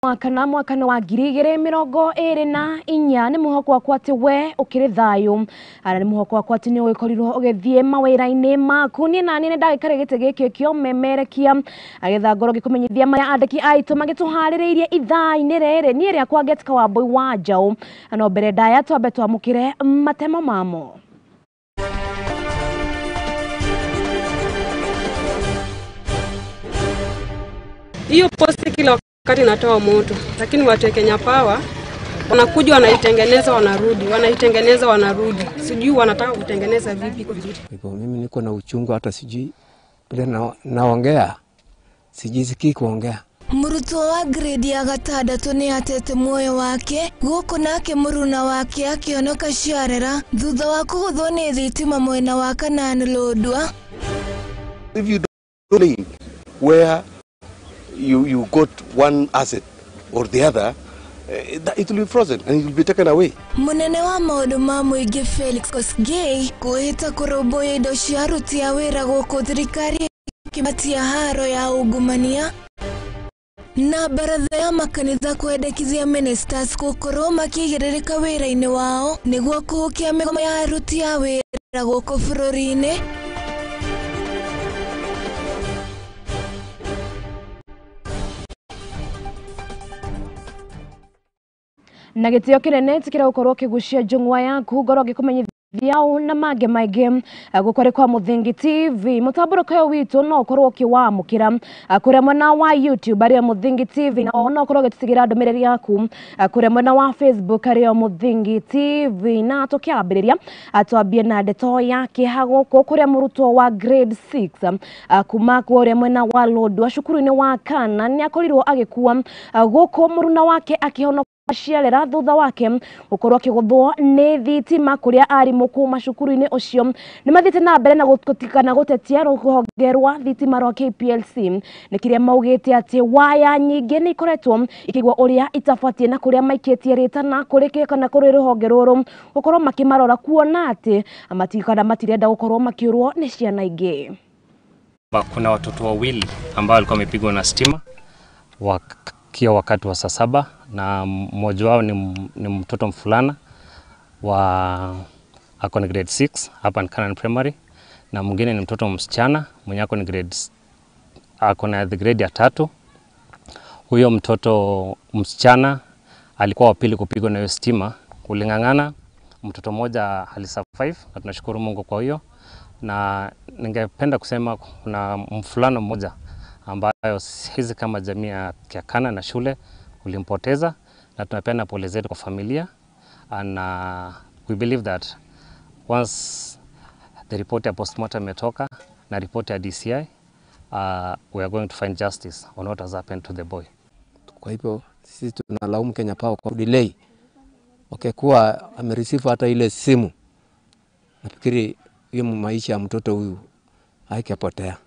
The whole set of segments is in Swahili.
Mwaka wa ngiri mirongo iri na inya ni muhoko wakwa ati we ukiri thayu ara ni muhoko wakwa ati ni uikorirwo ugithie mawira-ini maku ni nani ni ndagikare gite giki kio memerekia agetha ngoro gikumenyithia maya andiki aitu magituhaririirie ithaa-ini riri ni ria kwa Getka wa Boy wa Njau no mbere ndaya twambe twamukire matemo mamo. Hiyo posti kila wakati natoa moto, lakini watu wa Kenya Power wanakuja wanaitengeneza wanarudi. Sijui wanataka kutengeneza vipi kwa vizuri. Mimi niko na uchungu hata sijui bila naongea. Sijisikii kuongea. Muruto wa grade ya gatandatu ni atete moyo wake guko nake muruna wake akionoka ciarera thutha wa kuguthwo ni thitima mwena wa Kanani Lodwar. If you don't believe where you got one asset or the other, it will be frozen and it will be taken away. Munene wa maundu ma muingi Felix Kosgei kuhita kuroboya indo cia aruti a wira guku thirikari kimatia haro ya ungumania na baratha ya makanitha kwendekithia ministers gukorwo makigiririka wira-ini wao niguo kuhukia migomo ya aruti a wira guku bururi-ini. Na gitio kinene tikira gukorwo kigucia njungwa yaku ngoro gikumenyithia na mange maige gukore kwa Muthingi TV mutamburuko yo witu no ukorwo kiwamukira kuria mwena wa YouTube ari Muthingi TV na no ukorwo gitisigira ndumiriri yaku kuria mwena wa Facebook ari Muthingi TV na tukiambiriria atwambie na ndeto yake haguko kuria murutwo wa grade 6 kuma kuria mwena wa Lodwar cukuru-ini wa Kana ni akorirwo agikua guko muruna wake akihono ciarera thutha wake ukorwo kiguthwo ni thitima kuria ari mukuma cukuru-ini ucio ni mathite na mbere na gutikana gutetia ruhonge rwa thitima rwa KPLC ni kiria maugite ati waya nyingi ni ikoretwo ikigwa uria itafatie na kuria maikitie ritana kurikeka na kuri ruhonge ruru ukorwo makimarora kuona ati amatikana matirenda gukorwo makiurwo ni ciana ingi. Kuna watoto wawili ambao walikuwa wamepigwa na stima wakati wa saa 7 na mmoja wao ni mtoto mfulana wa ako ni grade 6 hapa ni Canaan Primary na mwingine ni mtoto msichana mwenye ako ni grade ya 3. Huyo mtoto msichana alikuwa wa pili kupigwa na hiyo stima, kulingangana mtoto mmoja alisurvive na tunashukuru Mungu kwa hiyo. Na ningependa kusema kuna mfulana mmoja ambayo sisi kama jamii ya Kana na shule ulimpoteza na tunapenda pole zetu kwa familia and we believe that once the report ya postmortem imetoka na report ya DCI we are going to find justice on what has happened to the boy. Kwa hivyo sisi tunalaumu Kenya Power kwa delay. Kuwa amereceive hata ile simu. Nafikiri hiyo maisha ya mtoto huyu haikepotea.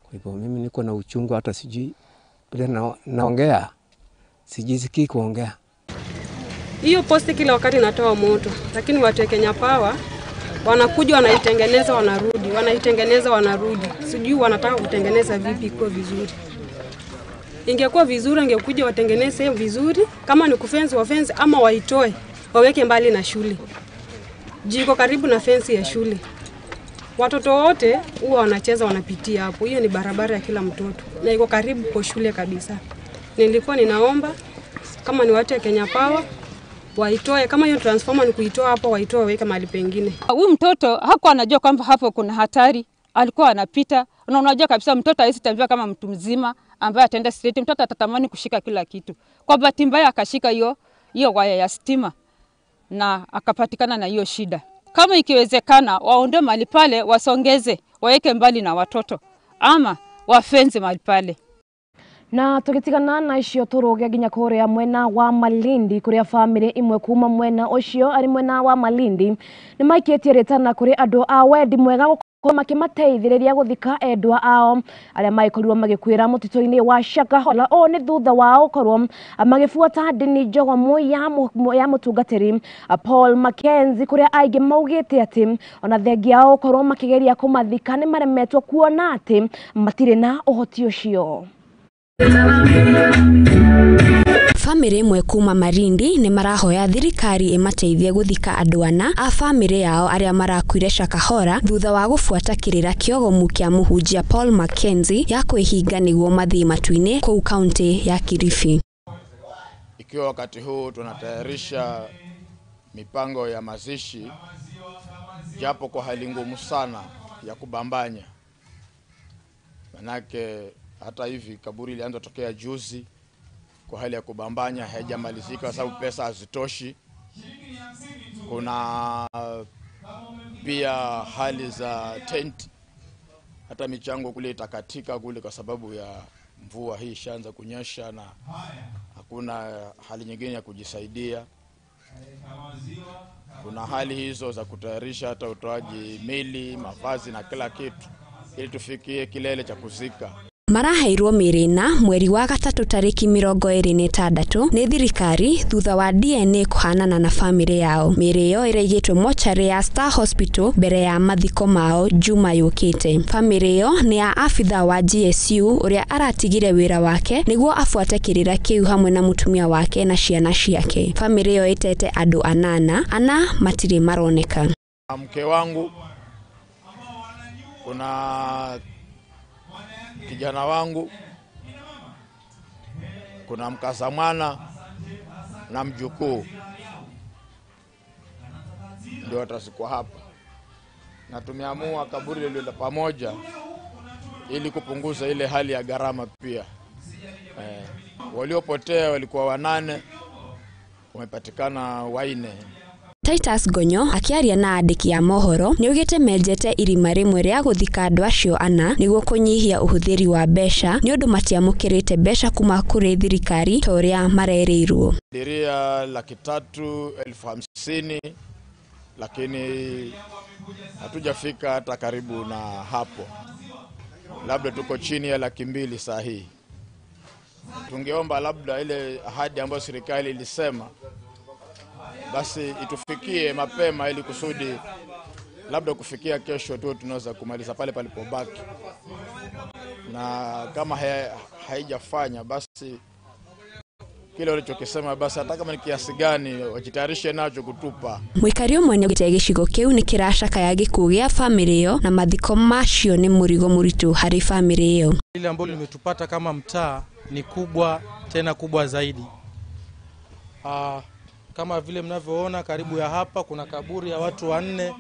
Kwa hivyo mimi niko na uchungu hata sijui bila naongea. Sijisikii kuongea. Hiyo posti kila wakati natoa moto, lakini watu wa Kenya Power wanakuja wanaitengeneza wanarudi. Sijui wanataka kutengeneza vipi kwa vizuri. Ingekuwa vizuri angekuja watengeneze vizuri, kama ni kufence wafence ama waitoe waweke mbali na shule. Jiko karibu na fence ya shule. Watoto wote huwa wanacheza wanapitia hapo. Hiyo ni barabara ya kila mtoto na iko karibu kwa shule kabisa. Nilikuwa ninaomba kama ni watu ya Kenya Power waitoe, kama hiyo transformer ni kuitoa hapo waitoe waweke mahali pengine. Huyu mtoto hakuwa anajua kwamba hapo kuna hatari, alikuwa anapita. Na unajua kabisa mtoto hawezi tembea kama mtu mzima ambaye ataenda straight. Mtoto atatamani kushika kila kitu. Kwa bahati mbaya akashika hiyo waya ya stima na akapatikana na hiyo shida. Kama ikiwezekana waondoe mahali pale, wasongeze, waweke mbali na watoto ama wafenze mahali pale. Na tugitigana na icio turuge ginya kuria mwena wa Malindi kuria family imwe kuma mwena ucio ari mwena wa Malindi ni maikitie ritana kuri andu a wendi mwega gukorwo makimateithiriria guthika endwa ao aria maikorirwo magikwira mutito-ini wa Shakahola o ni thutha wao korwo magifuata ndini njogomu ya mutungatiri Paul Mackenzie kuria aingi maugite ati ona thengia ao korwo makigeria kumathika ni maremetwo kuona ati matire na uhoti ucio. Family imwe kuma Marindi ni marahoya thirikari imateithie guthika andu ana a family yao aria marakuire Shakahora thutha wa gufuata kirira kiogomu kia muhunjia Paul Mackenzie ya kwihinga niguo mathii matuine kuu kaunti ya Kilifi. Ikiwa wakati huu tunatayarisha mipango ya mazishi, japo kwa hali ngumu sana ya kubambanya. Manake hata hivi kaburi ilianza tokea juzi, kwa hali ya kubambanya haijamalizika kwa sababu pesa hazitoshi. Kuna pia hali za tent, hata michango kule itakatika kule kwa sababu ya mvua hii ishaanza kunyesha na hakuna hali nyingine ya kujisaidia. Kuna hali hizo za kutayarisha hata utoaji mili, mavazi na kila kitu ili tufikie kilele cha kuzika. Maraheirwo mirina mweri wa gatatu tariki 26 ni thirikari thutha wa DNA kuhanana na family yao. Miri yo ireigitwo mochari ya Star Hospital mbere ya mathiko mao juma yukite. Family yo ni ya afitha wa GSU uria aratigire wira wake niguo afuate kirira kiu hamwe na mutumia wake na ciana ciake. Family yo itete andu 8 ana matiri maroneka. Mke wangu, kuna kijana wangu, kuna mkasa mwana na mjukuu, ndio watazikwa hapa. Na tumeamua kaburi lile la pamoja ili kupunguza ile hali ya gharama pia. Waliopotea walikuwa 8, wamepatikana 4. Titus Gonyo akiaria na andiki ya mohoro ni ugite menjete irima rimwe ria guthika andu acio 4 niguo kunyihia uhuthiri wa besha ni undu matiamukirite besha kuma kuri thirikari toria marereirwo. Diria 350,000 lakini hatujafika hata karibu na hapo. Labda tuko chini ya 200,000 saa hii. Tungeomba labda ile ahadi ambayo serikali ilisema basi itufikie mapema ili kusudi labda kufikia kesho tu tunaweza kumaliza pale palipobaki. Na kama haijafanya basi kile walichokisema basi hata kama ni kiasi gani wajitayarishe nacho kutupa. Mwikario mwenye gite gicigo kiu ni kirashaka ya Gikuo Gia family yo na mathiko macio ni murigo muritu hari family yo. Ile ambayo limetupata kama mtaa ni kubwa, tena kubwa zaidi. Kama vile mnavyoona karibu ya hapa kuna kaburi ya watu 4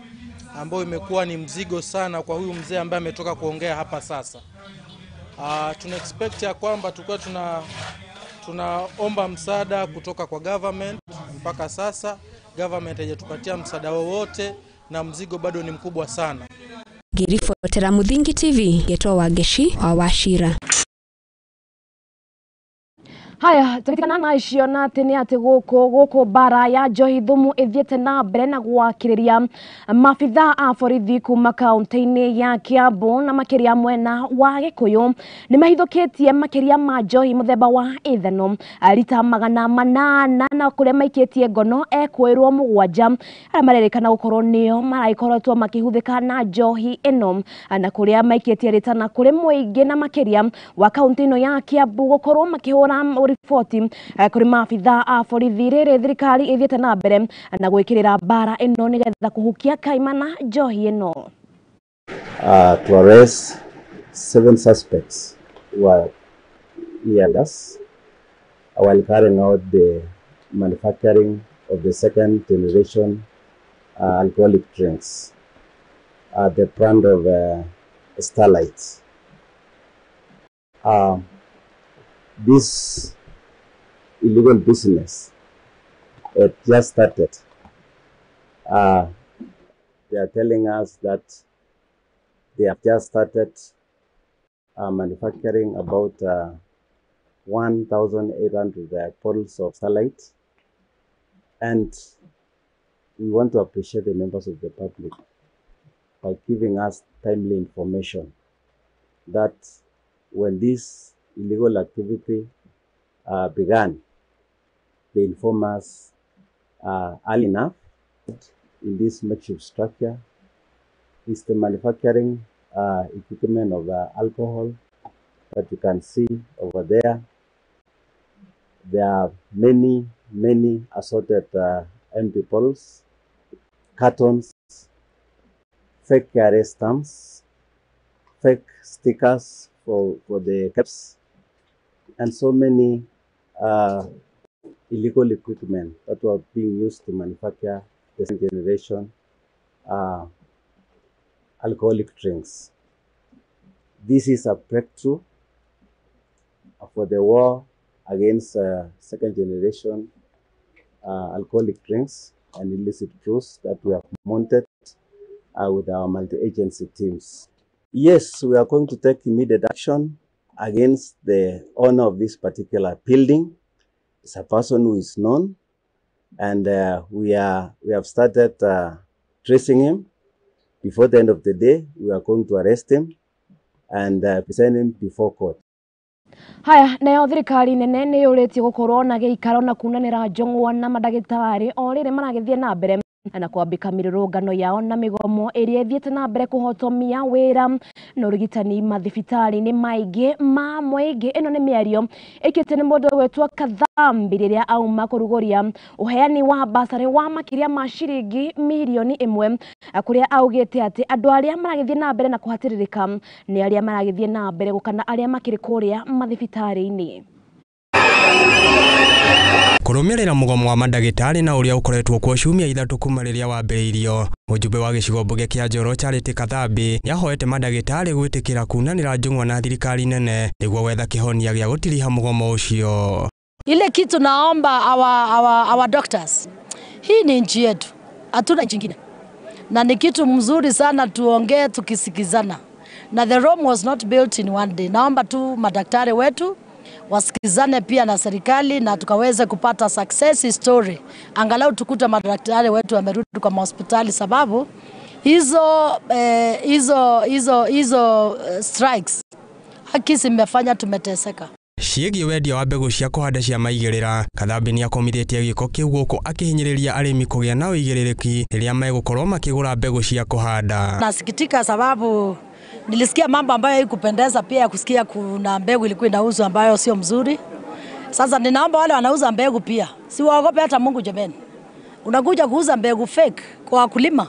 ambao imekuwa ni mzigo sana kwa huyu mzee ambaye ametoka kuongea hapa sasa. Tuna expect ya kwamba tukua tunaomba msaada kutoka kwa government. Mpaka sasa government haijatupatia msaada wowote na mzigo bado ni mkubwa sana. Girifotera Muthingi TV Geto Wageshi wa Washira. Haya, tukitikana na icio na tene ati guku bara ya njohi thumu ithiete na mbere na gwakiriria mafitha a borithi kuma kaunti-ini ya Kiambu na makiria mwena wa Gikuyu ni mahithukitie makiria ma njohi muthemba wa ithano rita 800 na kuria maikitie ngono ekwirwo 7 aria marerikana gukorwo nio maraikoretwo makihuthika na njohi ino na kuria maikitie ritana kuri muingi na makiria wa kaunti ino ya Kiambu gukorwo makihura ripoti kuri mafitha a borithi riri thirikari ithiete na mbere na gwikirira bara ino nigetha kuhukia kaimana njohi ino. To arrest 7 suspects who are ELS while carrying out the manufacturing of the second generation alcoholic drinks at the brand of Starlight. This illegal business just started. They are telling us that they have just started manufacturing about 1,800 bottles of Starlight, and we want to appreciate the members of the public by giving us timely information that when this illegal activity began, they inform us early enough. In this makeshift structure is the manufacturing equipment of alcohol that you can see over there. there are many assorted empty bottles, cartons, fake KRA stamps, fake stickers for the caps, and so many illegal equipment that were being used to manufacture the second generation alcoholic drinks. This is a breakthrough for the war against second generation alcoholic drinks and illicit brews that we have mounted with our multi-agency teams. Yes, we are going to take immediate action against the owner of this particular building. It's a person who is known, and we have started tracing him. Before the end of the day, we are going to arrest him and present him before court. Haya, nayo thirikari nene nĩ yũrĩtie gũkorwo na gĩikaro na kunanĩra njong'wa na mandagĩtarĩ o rĩrĩ maragĩthiĩ na mbere na kwambĩka mĩrũrũngano yao na mĩgomo ĩrĩa ĩthiĩte na mbere kũhotomia wĩra na ũrigitani mathibitarĩ-inĩ maingĩ ma mũingĩ. Ĩno nĩ mĩario ĩkĩte nĩ mũndũ wetwo Kathambi rĩrĩa auma kũrugũria ũheani wa basarĩ wa makĩria ma ciringi mirioni 1, kũrĩa augĩte atĩ andũ arĩa maragĩthiĩ na mbere na kũhatĩrĩrĩka nĩ arĩa maragĩthiĩ na mbere gũkana arĩa makĩrĩ kũrĩa mathibitarĩ-inĩ. Kũrũmĩrĩra mũgomo wa mandagĩtarĩ na ũrĩa ũkoretwo kuo ciumia 3 kuma rĩrĩa wambĩrĩirio, mũjumbe wa gĩcigo mbunge kĩa Njoro Charity Kathambi nĩahoete mandagĩtarĩ gwĩtĩkĩra kunanĩra njong'wa na thirikari nene nĩguo gwetha kĩhonia gĩa gũtiriha mũgomo ũcio. Ile kitu naomba our doctors, hii ni nchi yetu, hatuna nchi nyingine, na ni kitu mzuri sana tuongee tukisikizana, na the Rome was not built in one day. Naomba tu madaktari wetu wasikizane pia na serikali na tukaweze kupata success story, angalau tukuta madaktari wetu wamerudi kwa hospitali, sababu hizo strikes haki zimefanya tumeteseka. Ciĩgiĩ wendia wa mbegũ cia kũhanda cia maigĩrĩra, Kathambi nĩakomithĩtie gĩko kĩu gũkũ akĩhinyĩrĩria arĩmi kũgĩa na ũigĩrĩrĩki rĩrĩa megũkorwo makĩgũra mbegũ cia kũhanda. Nasikitika sababu nilisikia mambo ambayo haikupendeza, pia kusikia kuna mbegu ilikuwa inauzwa ambayo sio mzuri. Sasa ninaomba wale wanauza mbegu pia si waogope hata Mungu jameni. Unakuja kuuza mbegu fake kwa wakulima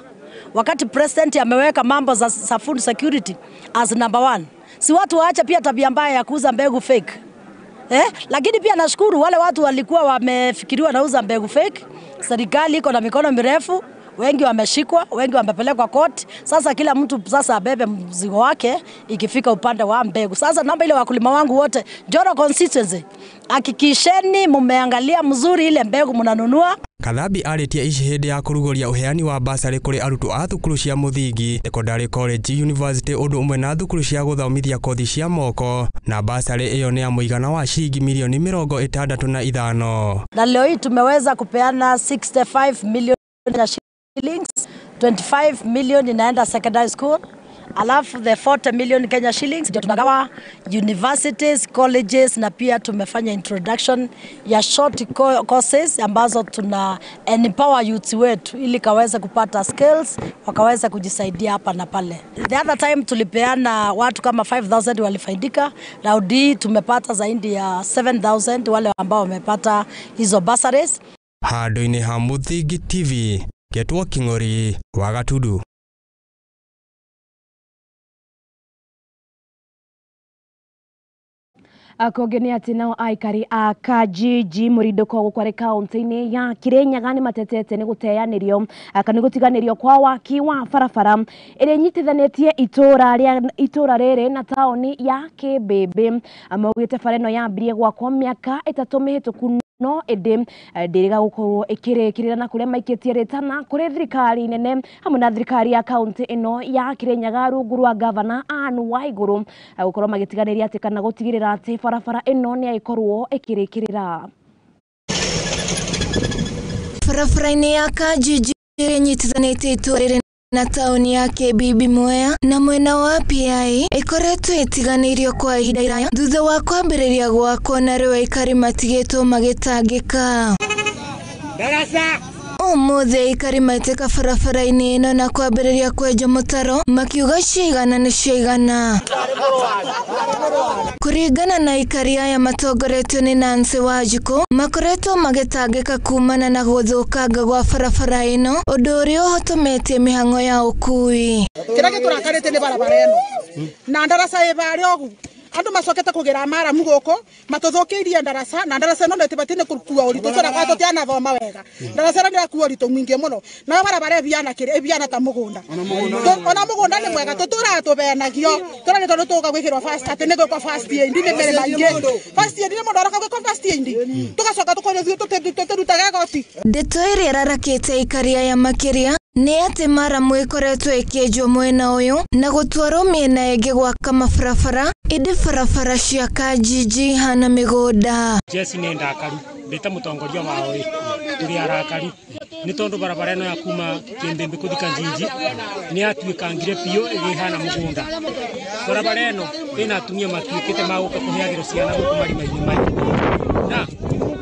wakati president ameweka mambo za food security as number 1. Si watu waache pia tabia mbaya ya kuuza mbegu fake. Lakini pia nashukuru wale watu walikuwa wamefikiriwa nauza mbegu fake. Serikali iko na mikono mirefu, wengi wameshikwa, wengi wamepelekwa court. Sasa kila mtu sasa abebe mzigo wake ikifika upande wa mbegu. Sasa naomba ile wakulima wangu wote Njoro consistency, hakikisheni mumeangalia mzuri ile mbegu mnanunua. Kathambi arĩtie ici hĩndĩ ya kũrugũria ũheani wa basarĩ kũrĩ arutwo a thukuru cia mũthingi, secondary college, university ũndũ ũmwe na thukuru cia gũthomithia kothi cia moko, na basarĩ ĩyo nĩ ya mũigana wa shilingi milioni 65. Na leo hii tumeweza kupeana 65 million shillings, 25 million inaenda secondary school, alafu the 40 million Kenya shillings ndio tunagawa universities, colleges, na pia tumefanya introduction ya short courses ambazo tuna empower youth wetu ili kaweze kupata skills wakaweza kujisaidia hapa na pale. The other time tulipeana watu kama 5,000 walifaidika, na udi tumepata zaidi ya 7,000 wale ambao wamepata hizo bursaries. Handũ-inĩ ha Mũthingi TV, Getwo King'ori wa Gatundu. Akogeni ati nao aikari a Kajiji mũrindũko gũkwarĩ kaunti-inĩ ya Kirinyaga nĩ matetete nĩ gũteanĩrio kana gũtiganĩrio kwa waki wa barabara ĩrĩa nyitithanĩtie itũra rĩrĩ na taoni ya Kĩmbĩmbĩ. Maugĩte bara ĩno yambirie gwakwo mĩaka 3 mĩhĩtũku, no ndĩrĩga gũkorwo ĩkĩrĩkĩrĩra na kũrĩa maikĩtie rĩtana kũrĩ thirikari nene hamwe na thirikari ya kaunti ĩno ya Kirinyaga rungu rwa gavana Anne Waigũrũ gũkorwo magĩtiganĩria atĩ kana gũtigĩrĩra atĩ barabara ĩno nĩ ĩkorwo ĩkĩrĩkĩrĩra. Barabara-inĩ ya Kajiji nyitithanĩtie itũra rĩrĩ na taoni ya Kĩmbĩmbĩ Mwea na mwena wa PI ĩkoretwo ĩtiganĩirio kwa ihinda iraya thutha wa kwambĩrĩria gwakwo na rĩu aikari matigĩtwo magĩtangĩka. Ũmũthĩ aikari maitĩka barabara-inĩ ĩno na kwambĩrĩria kwenja mũtaro makiuga ciigana nĩ ciigana. Kũringana na aikari aya matongoretio nĩ Nancy Wanjiku, makoretwo magĩtangĩka kumana na gũthũkanga gwa barabara ĩno, ũndũ ũrĩa ũhotometie mĩhang'o ya ũkui. Kĩrĩa gĩtũrakarĩte nĩ barabara ĩno na ndaraca ĩbarĩ ũgu andu macokete kugira mara mugoko matuthukiirie ndaraca na ndaraca no netibati ne kurukua uri tutora gato tiana thoma wega ndaraca ni akuo uri mwingi muno na barabara biana kire biana ta mugunda ona mugunda ni mwega tutura tubenagio tura ni tondu tuga gwikirwa fast ati ni gwa fast aid ni mbere maingi fast aid ni mundu araka gwa fast aid tugacoka tukorethio tututaga goti ndeto ĩrĩa ĩrarakĩte aikari aya makĩria nĩ atĩ maramu ĩkoretwo ĩkĩenjwo mwena ũyũ na gũtwarwo mĩena ĩngĩ gwaka mabarabara ĩndĩ barabara cia Kanjinji hana mĩgũnda. Jesi nĩ ndakaru ndĩta mũtongoria wao tũrĩ arakari nĩ tondũ barabara ĩno ya kuma Kĩmbĩmbĩ gũthiĩ Kanjinji nĩ atuĩkangire biũ ĩhana mũgũnda. Barabara ĩno ĩna atumia matuĩkĩte magũka kũheagĩrwo ciana gũkũ marima-inĩ maya na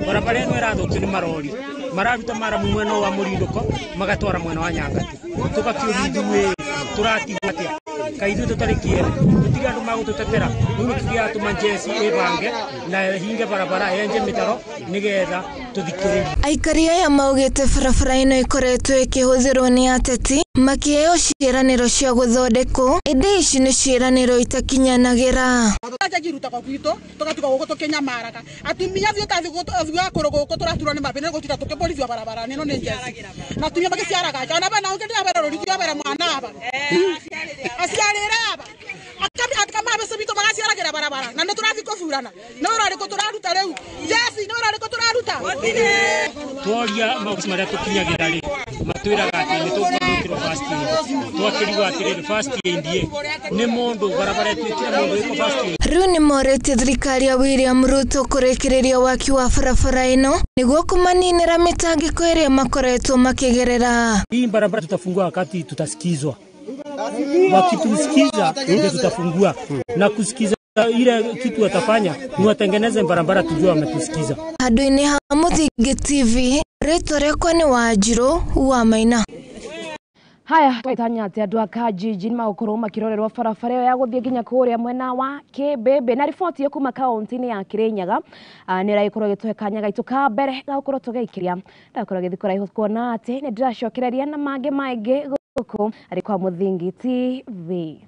barabara ĩno ĩrathũkio nĩ marori mararuta maramu mwena wa Mũrindũko magatwara mwena wa Nyangati tũgakĩũria ithuĩ tũratigwo atĩa kaĩ ithuĩ tũtarĩ kĩene gũtirĩ andũ magũtũtetera rĩu tũgĩatũma Jesi ĩbange na hinge barabara yenje mĩtaro nĩgetha tũthikĩrĩrie. Aikari aya maugĩte barabara ĩno ĩkoretwo ĩkĩhũthĩrwo nĩ ateti makĩheo ciĩranĩro cia gũthondekwo ĩndĩ ici nĩ ciĩranĩro itakinyanagĩra. Tũkagiruta kwa gwitũ tũgatuka gũkũ tũkĩnyamaraka atumia thiĩ ta thigũa kũrũ gũkũ tũraturwo nĩ mabĩnĩ gũtira tũkĩborithio barabara ĩno nĩ Jesi na atumia magĩciaragaja ona bana ũngĩthia bera rũrithio bera mwana aba aciarĩra aba akama bese bito magasiaragira barabara na nĩ tũrathiĩ kũburana no ũrarĩkũ tũraruta rĩu Jesi no ũrarĩkũ tũraruta tworia maũndũ marĩa tũkinyagĩra rĩ matwĩraga atĩ nĩ tũkũrutĩrwo fast aid twakĩrigwo atĩrĩrĩ fast aid nĩ mũndũ barabara ĩtuĩkire mũndũ ĩko fast aid. Rĩu nĩ morĩtie thirikari ya William Ruto kũrĩkĩrĩria waki wa barabara ĩno nĩguo kũmaninĩra mĩtangĩko ĩrĩa makoretwo makĩgerera. Hii barabara tutafungua wakati tutasikizwa. Wakitusikiza ndio tutafungua na kusikiza ile kitu watafanya ni watengeneze barabara tujue wametusikiza. Handũ-inĩ ha Mũthingi TV rĩtwa rĩakwa nĩ Wanjirũ wa Maina. Haya twaitanya atĩ andũ a Kanjinji nĩ magũkorwo makĩrorerwo barabara ĩyo ya gũthiĩ nginya kũrĩa mwena wa Kĩmbĩmbĩ na riboti kuma kaunti-inĩ ya Kĩrĩnyaga nĩ ĩragĩkorwo ĩgĩtũhe kanya gaitũ ka mbere gagũkorwo tũgĩikĩria ndakorwo gĩthiĩ kũraihu kuona atĩ nĩ ndĩracokereria na mangĩ maingĩ gũkũ arĩ kwa Mũthingi TV.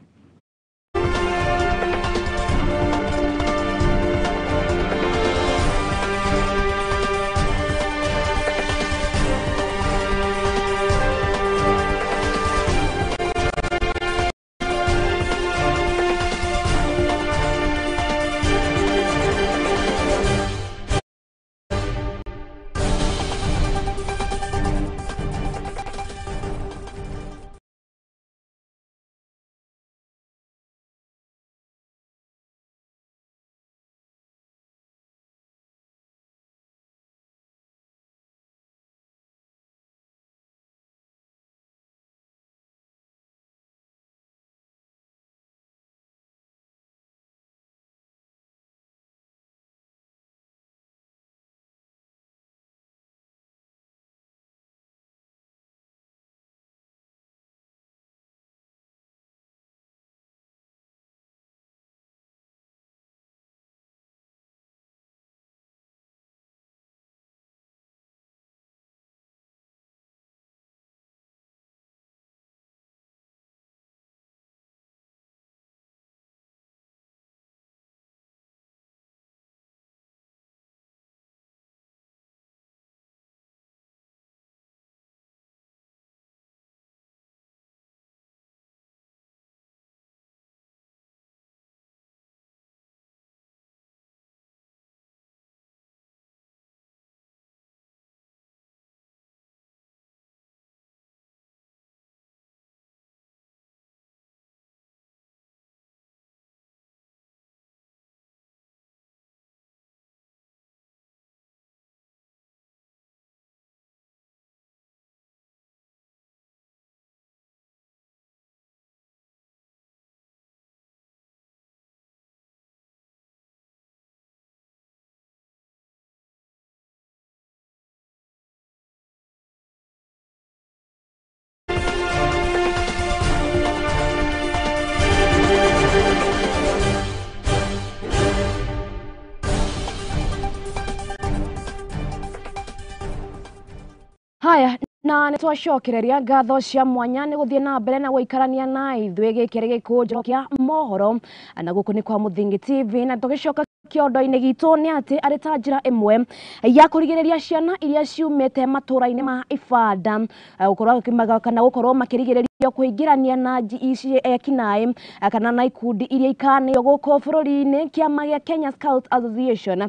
Haya na nitwacokereria ngatho cia mwanya ni guthie na mbere na guikarania na ithuĩ gĩkĩrĩ Gikunjuro kia mohoro na gũkũ nĩ kwa Mũthingi TV na tũgĩcoka kĩondo-inĩ gitũ nĩ atĩ arĩ ta njĩra ĩmwe ya kũrigĩrĩria ciana iria ciumĩte matũra-inĩ ma ibanda gũkorwo makĩrigĩrĩrio kũingĩrania na ici ekinaĩ kana na ikundi iria ikanĩo gũkũ bũrũri-inĩ. Kĩama gĩa Kenya Scout Association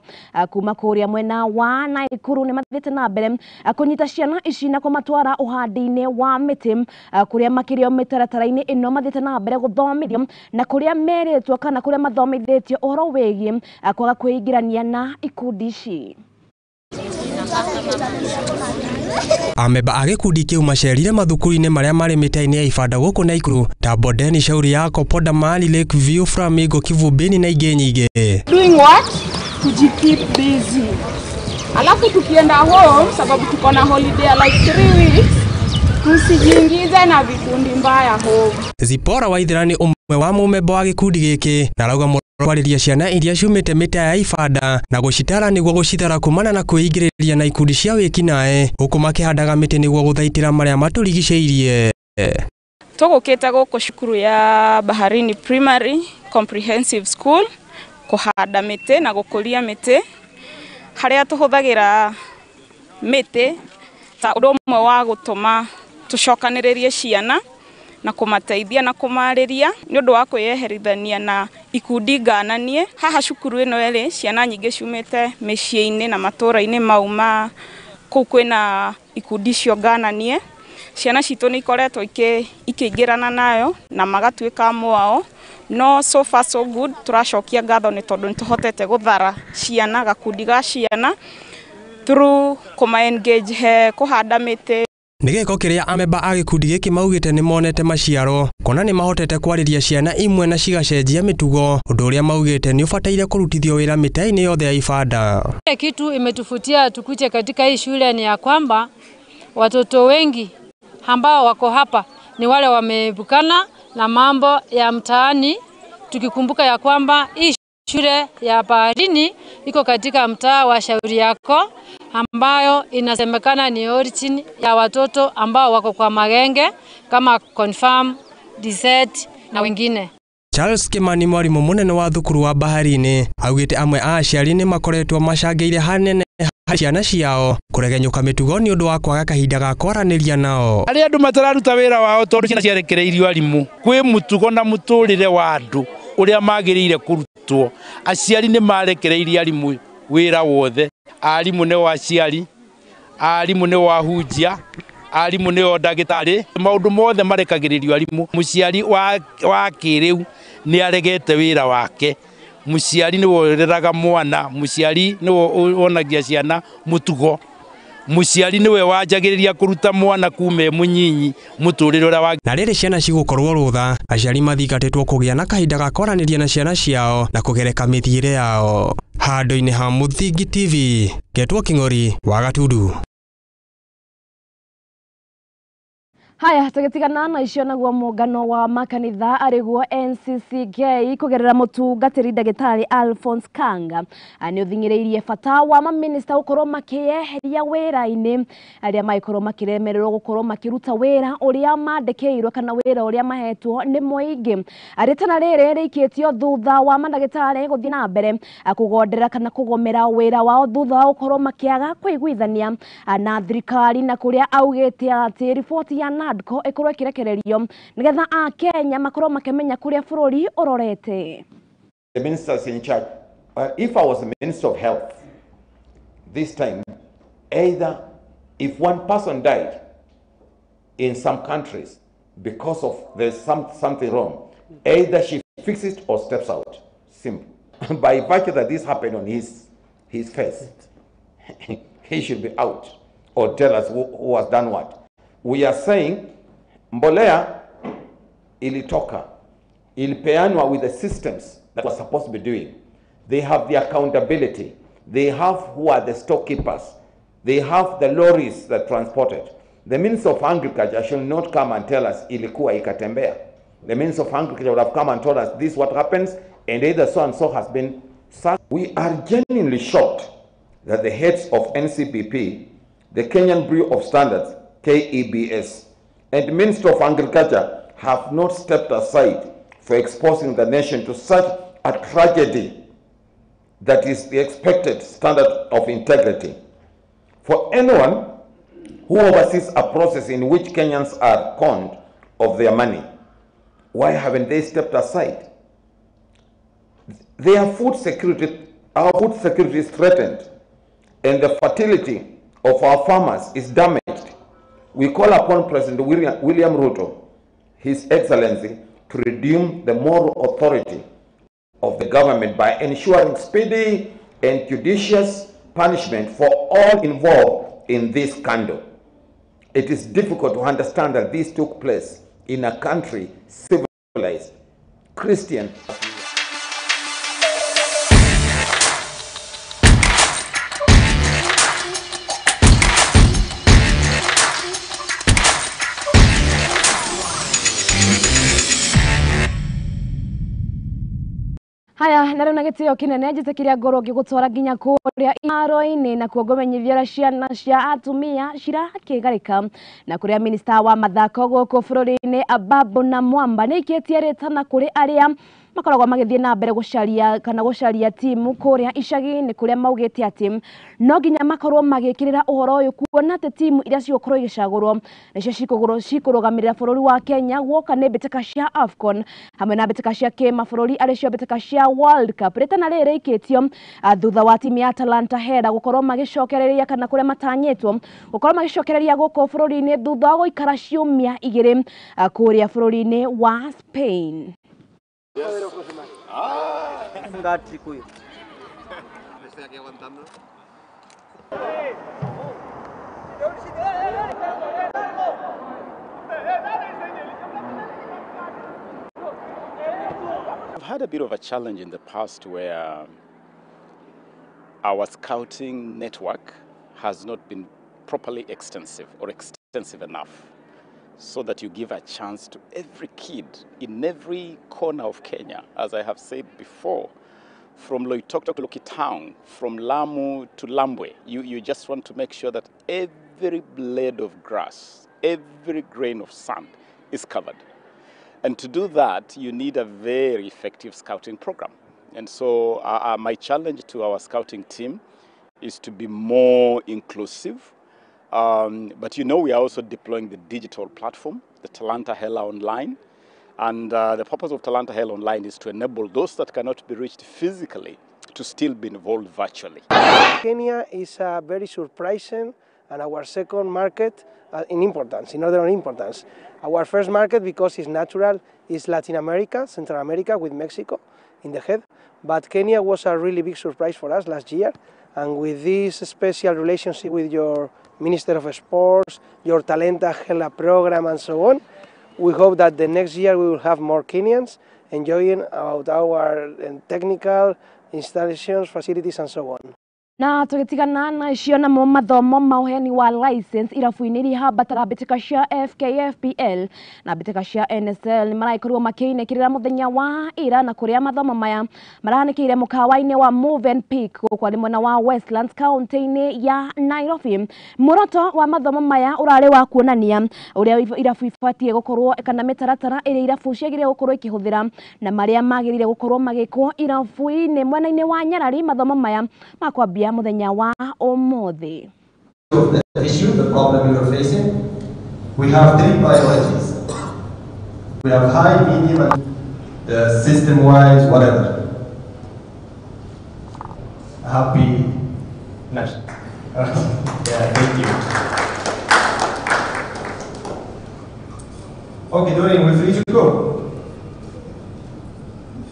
kuma kũrĩa mwena wa Naikuru nĩ mathiĩte na mbere kũnyita ciana ici na kũmatwara ũhandi-inĩ wa mĩtĩ kũrĩa makĩrio mĩtaratara-inĩ ĩno mathiĩte na mbere gũthomithio na kũrĩa merĩtwo kana kũrĩa mathomithĩtio ũhoro wĩgiĩ kwaga kwĩingĩrania na ikundi ici. Amemba a gĩkundi kĩu macerire mathukuru-inĩ marĩa marĩ mĩtĩ-inĩ ya ibanda gũkũ Naikuru ta Bondeni, Shauri Yako, Poda Mali, Lakeview, Flamingo, Kivumbini na ingĩ nyingĩ. Doing what? Kujikeep busy. Alafu tukienda home sababu tuko na holiday like 3 weeks. Tusijiingize na vikundi mbaya home. Zipora Waithera nĩ ũmwe wa mũmemba wa gĩkundi gĩkĩ na arauga kwarĩria ciana iria ciumĩte mĩtĩ ya ibanda na gũcitara nĩguo gũcithara kumana na kwĩingĩrĩria na ikundi cia wĩkinaĩ gũkũ makĩhandaga mĩtĩ nĩguo gũthaitĩra marĩa matũrigicĩirie. Tũgũkĩte gũkũ cukuru ya Baharini Primary Comprehensive School kũhanda mĩtĩ na gũkũria mĩtĩ harĩa tũhũthagĩra mĩtĩ ta ũndũ ũmwe wa gũtũma tũcokanĩrĩrie ciana na kũmateithia na kũmarĩria nĩ ũndũ wa kwĩyeherithania na ikundi ngananie. Haha cukuru ĩno ĩrĩ ciana nyingĩ ciumĩte mĩciĩ-inĩ na matũra-inĩ mauma kũu kwĩna ikundi cio ngananie. Ciana citũ nĩ ikoretwo ikĩingĩrana nayo na magatuĩka mwao, no so far so good. Tũracokia ngatho nĩ tondũ nĩ tũhotete gũthara ciana, gakundi ga ciana through kũma-engage he kũhanda mĩtĩ. Nĩ gĩko kĩrĩa amemba a gĩkundi gĩkĩ maugĩte nĩ monete maciaro kona nĩ mahotete kwarĩria ciana imwe na cigacenjia mĩtugo, ũndũ ũrĩa maugĩte nĩ ũbataire kũrutithio wĩra mĩtĩ-inĩ yothe ya ibanda. Kitu imetufutia tukuje katika hii shule ni ya kwamba watoto wengi ambao wako hapa ni wale wameepukana na mambo ya mtaani, tukikumbuka ya kwamba hii shule ya Baharini iko katika mtaa wa Shauri Yako ambayo inasemekana ni origin ya watoto ambao wako kwa magenge kama Confirm, Desert na wengine. Charles Kimani, mwarimu munene wa thukuru wa Baharini, augĩte amwe a aciari nĩ makoretwo macangĩire hanene ciana ciao kũregenyũka mĩtugo nĩ ũndũ wa kwaga kahinda ga kwaranĩria nao. Arĩa andũ matararuta wĩra wao tondũ ciana ciarekereirio arimũ, kwĩ mũtugo na mũtũrĩre wa andũ ũrĩa magĩrĩire kũrutwo. Aciari nĩ marekereirie arimũ wĩra wothe. Arimũ nĩ aciari, arimũ nĩ ahunjia, arimũ nĩ ndagĩtarĩ, maũndũ mothe marekagĩrĩrio arimũ. Mũciari wa kĩrĩu nĩ aregete wĩra wake. Mũciari nĩ woreraga mwana, mũciari nĩ wonagia ciana mũtugo. Mũciari nĩwe wanjagĩrĩria kũruta mwana kume mũnyinyi mũtũrĩre ũrĩa wa. Na rĩrĩ ciana cigũkorwo rũtha, aciari mathingatĩtwo kũgĩa na kahinda ga kwaranĩria na ciana ciao na kũgereka mĩthiĩre yao. Handũ-inĩ ha Mũthingi TV, Getwo King'ori wa Gatundu. Haya, tũgĩtigana na icio naguo mũngano wa makanitha arĩguo NCCK kũgerera mũtungatĩri ndagĩtarĩ Alphonse Kanga nĩ ũthing'ĩrĩirie bata wa maminista gũkorwo makĩyeheria wĩra-inĩ arĩa magĩkorwo makĩremererwo gũkorwo makĩruta wĩra ũrĩa mandĩkĩirwo kana wĩra ũrĩa mahetwo nĩ mũingĩ. Rĩtana rĩrĩ rĩikĩtio thutha wa mandagĩtarĩ gũthiĩ na mbere kũgondera kana kũgomera wĩra wao thutha wa gũkorwo makĩaga kũiguithania na thirikari, na kũrĩa augĩte atĩ riboti ya NADCO ikorwo ikirekererio nigetha a Kenya makorwo makimenya kuria bururi urorete. The ministers in charge, if I was the Minister of Health this time, either if one person died in some countries because of there's something wrong, either she fixes it or steps out. Simple. By virtue that this happened on his face, he should be out or tell us who has done what. We are saying mbolea ilitoka, ilipeanwa with the systems that were supposed to be doing. They have the accountability. They have who are the storekeepers. They have the lorries that transport it. The Minister of Agriculture should not come and tell us ilikuwa ikatembea. The Minister of Agriculture would have come and told us this is what happens and either so and so has been sacked. We are genuinely shocked that the heads of NCPP the Kenyan Bureau of Standards, KEBS, and the Minister of Agriculture have not stepped aside for exposing the nation to such a tragedy that is the expected standard of integrity. For anyone who oversees a process in which Kenyans are conned of their money, why haven't they stepped aside? Our food security is threatened, and the fertility of our farmers is damaged. We call upon President William Ruto, His Excellency, to redeem the moral authority of the government by ensuring speedy and judicious punishment for all involved in this scandal. It is difficult to understand that this took place in a country civilized, Christian. Haya, na rĩu na gĩtĩo kĩnene njĩtĩkĩria ngorwo ngĩgũtwara nginya kũrĩa iharo-inĩ na kuo ngũmenyithia ciana cia atumia cirakĩgarĩka na kũrĩa minista wa mathako gũkũ bũrũri-inĩ Ababu na Mwamba nĩikĩtie rĩtana kũrĩ arĩa makoragwo magĩthiĩ na mbere gũcaria timu kũrĩa icagi-inĩ kũrĩa maugĩte atĩ no nginya makorwo magĩkĩrĩra ũhoro ũyũ kuona atĩ timu iria cigũkorwo igĩcagũrwo nĩcio cikũrũgamĩrĩra bũrũri wa Kenya guoka nĩ mbĩtĩka cia AFCON hamwe na mbĩtĩka cia kĩmabũrũri arĩcio mbĩtĩka cia World Cup. Rĩtana rĩrĩ rĩikĩtio thutha wa timu ya Talanta Hera gũkorwo magĩcokereria kana kũrĩa matanyĩtwo gũkorwo magĩcokereria gũkũ bũrũri-inĩ thutha wa gũikara ciumia igĩrĩ kũrĩa bũrũri-inĩ wa Spain. I've had a bit of a challenge in the past where our scouting network has not been properly extensive or extensive enough, so that you give a chance to every kid in every corner of Kenya, as I have said before, from Loitoktok to Lokitown, from Lamu to Lambwe. You just want to make sure that every blade of grass, every grain of sand is covered. And to do that, you need a very effective scouting program. And so my challenge to our scouting team is to be more inclusive. But we are also deploying the digital platform, the Talanta Hela Online. And the purpose of Talanta Hela Online is to enable those that cannot be reached physically to still be involved virtually. Kenya is very surprising and our second market in importance, in order of importance. Our first market, because it's natural, is Latin America, Central America with Mexico in the head. But Kenya was a really big surprise for us last year. And with this special relationship with your Minister of Sports, your Talenta Hela program and so on, we hope that the next year we will have more Kenyans enjoying about our technical installations, facilities and so on. Na tũgĩtigana na icio na mathomo ma ũheani wa license irabu-inĩ iria hambatagĩra mbĩtĩka cia FKFPL na mbĩtĩka cia NSL nĩmaragĩkorwo makĩinĩkĩrĩra mũthenya wa ira na kũrĩa mathomo maya marahanĩkĩire mũkawa-inĩ wa Movenpick gũkũ arĩ mwena wa Westlands kaunti-inĩ ya Nairobi. Muoroto wa mathomo maya ũrarĩ wa kuonania ũrĩa irabu ibatiĩ gũkorwo kana mĩtaratara ĩrĩa irabu ciagĩrĩire gũkorwo ikĩhũthĩra na marĩa magĩrĩire gũkorwo magĩkwo irabu-inĩ mwena-inĩ wa Nyarari. Mathomo maya makwambia muthenya wa ũmũthĩ. The issue, the problem you are facing, we have three priorities. We have high, medium, and system-wise, whatever. Happy lunch. Yeah, thank you. Okay, Doreen, we're free to go.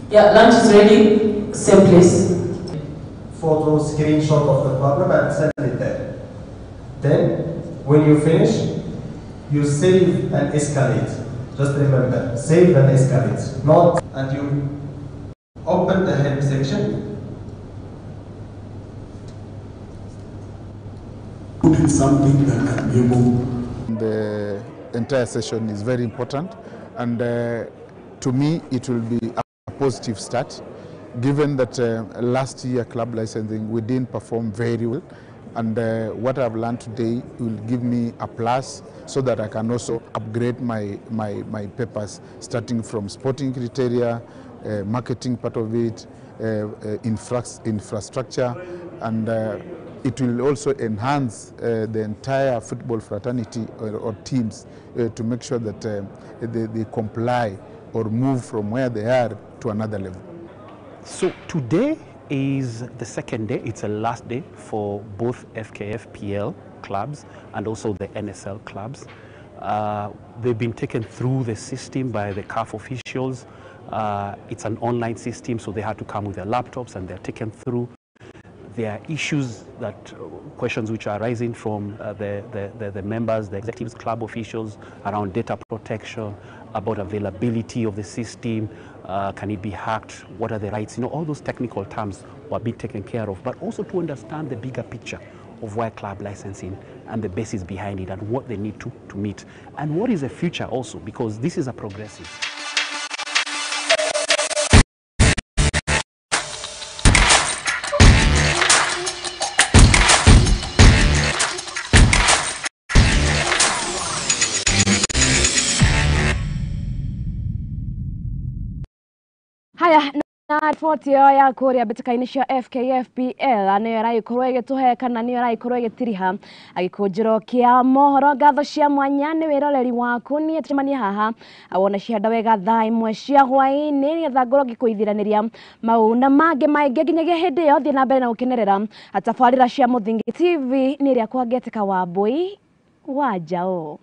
Yeah, lunch is ready. Same place. Photo, screenshot of the problem and send it there. Then, when you finish, you save and escalate. Just remember, save and escalate. Not, and you open the help section. Put in something that can be able. The entire session is very important, and to me, it will be a positive start. Given that last year club licensing, we didn't perform very well. And what I've learned today will give me a plus so that I can also upgrade my papers, starting from sporting criteria, marketing part of it, infrastructure, and it will also enhance the entire football fraternity or teams to make sure that they comply or move from where they are to another level. So today is the second day. It's a last day for both FKFPL clubs and also the NSL clubs. They've been taken through the system by the CAF officials. It's an online system, so they had to come with their laptops and they're taken through. There are issues questions which are arising from the members, the executives, club officials around data protection, about availability of the system, can it be hacked, what are the rights, all those technical terms were being taken care of, but also to understand the bigger picture of why club licensing and the basis behind it and what they need to meet. And what is the future also, because this is a progressive. Haya na ripoti ya kuria betikaini cia FKFPL aniyo raikorwo igituheka na niyo raikorwo igitiriha Gikunjuro kia mohoro ngatho cia mwanya ni wiroreri waku ni etimania haha awona cianda wega thaa imwe cia hwaini ni thangoro gikuithiraniria mauna mange maingi nginyagia hindi yo thie na mbere na gukenerera atafarira cia Muthingi TV ni ria kwa Ngetika wa Mbui wa Njao.